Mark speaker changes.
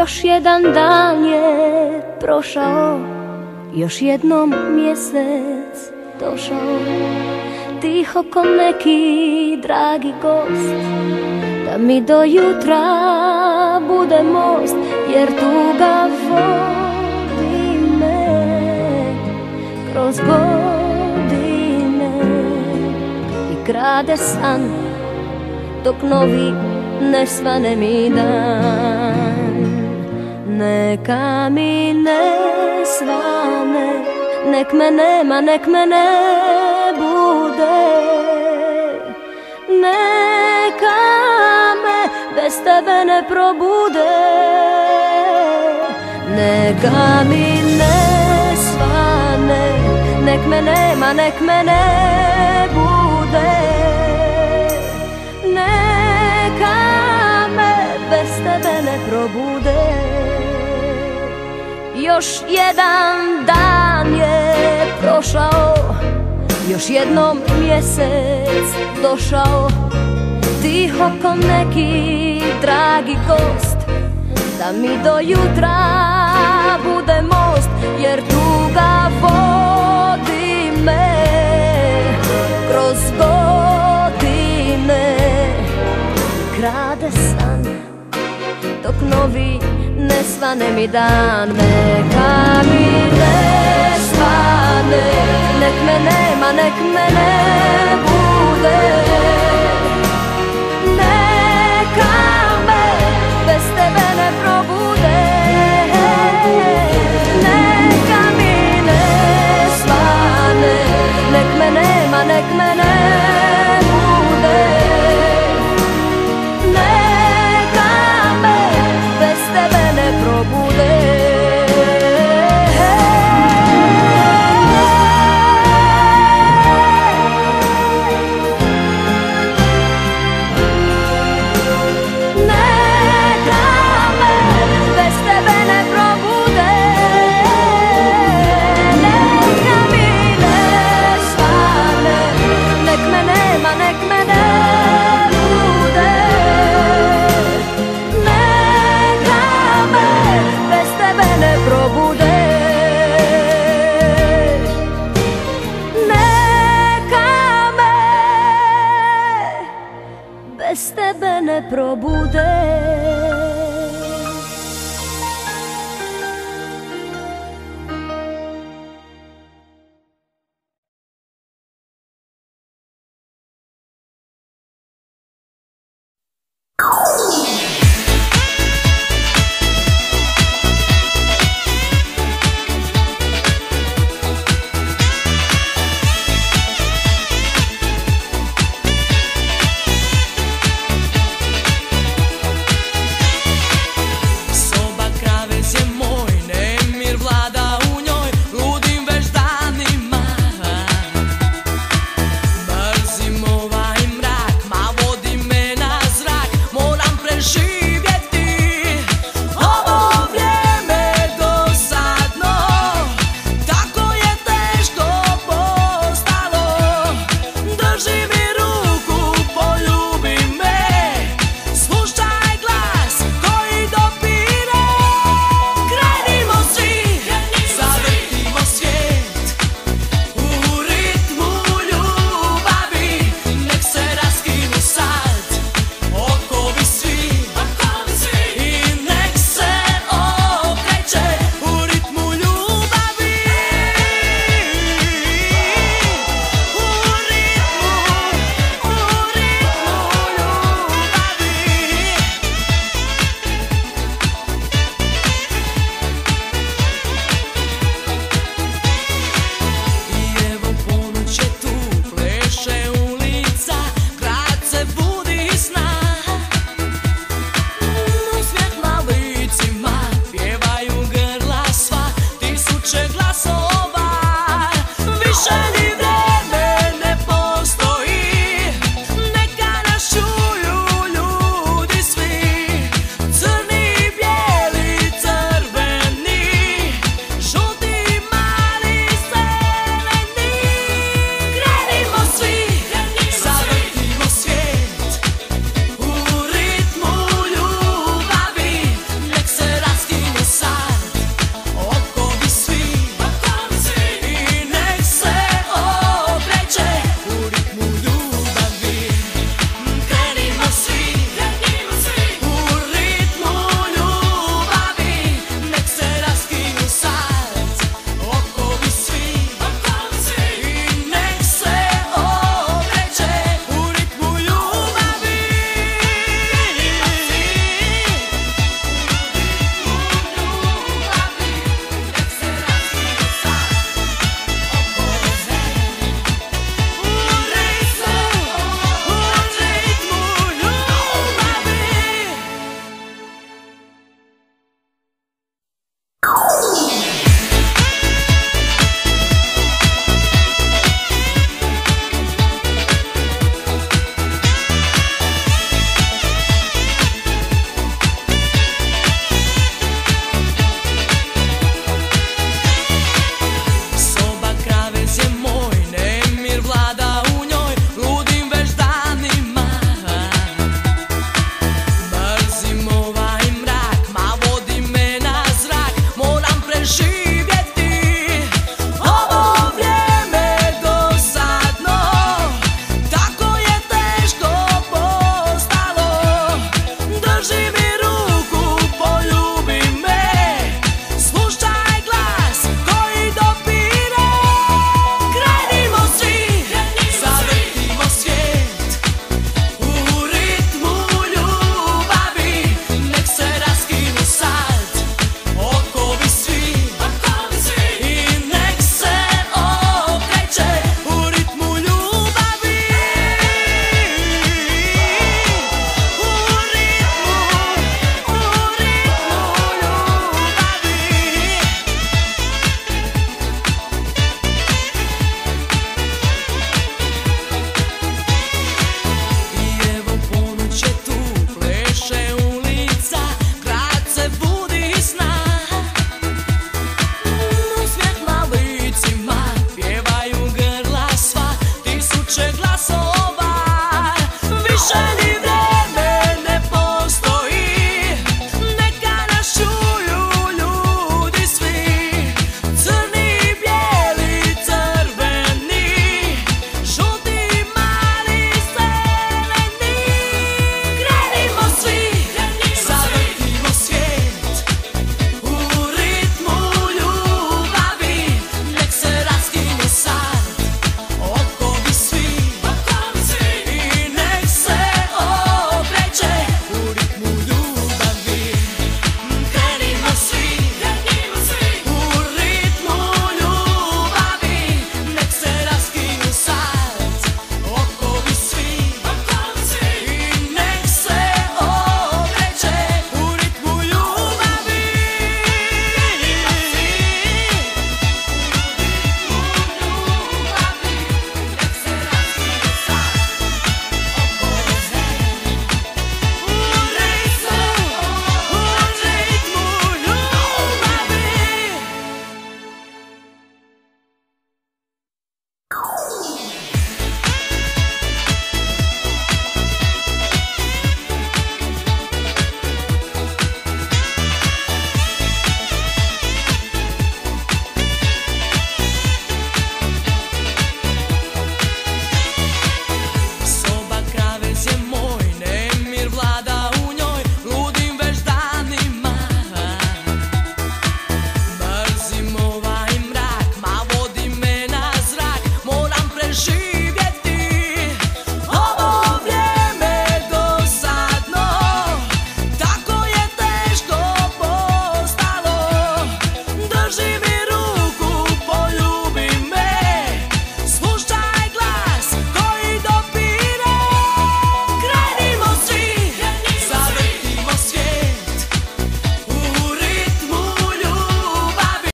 Speaker 1: Još jedan dan je prošao, još jednom mjesec došao. Tiho ko neki dragi gost, da mi do jutra bude most, jer tuga vodi me kroz godine i krade san, dok novi ne svane mi dan. Neka mi ne svane, nek me nema, nek me ne bude. Neka me bez tebe ne probude. Neka mi ne svane, nek me nema, nek me ne bude. Neka me bez tebe ne probude. Još jedan dan je prošao, još jednom mjesec došao. Tiho ko neki dragi gost, da mi do jutra bude most, jer tuga vodi me kroz godine i krade san, dok novi ne svane mi dan. Neka mi ne svane, nek me nema, nek me ne bude. Neka me bez tebe ne probude. Neka mi ne svane, nek me nema, nek me ne bude. Neka me bez tebe ne probude. Bez tebe ne probude.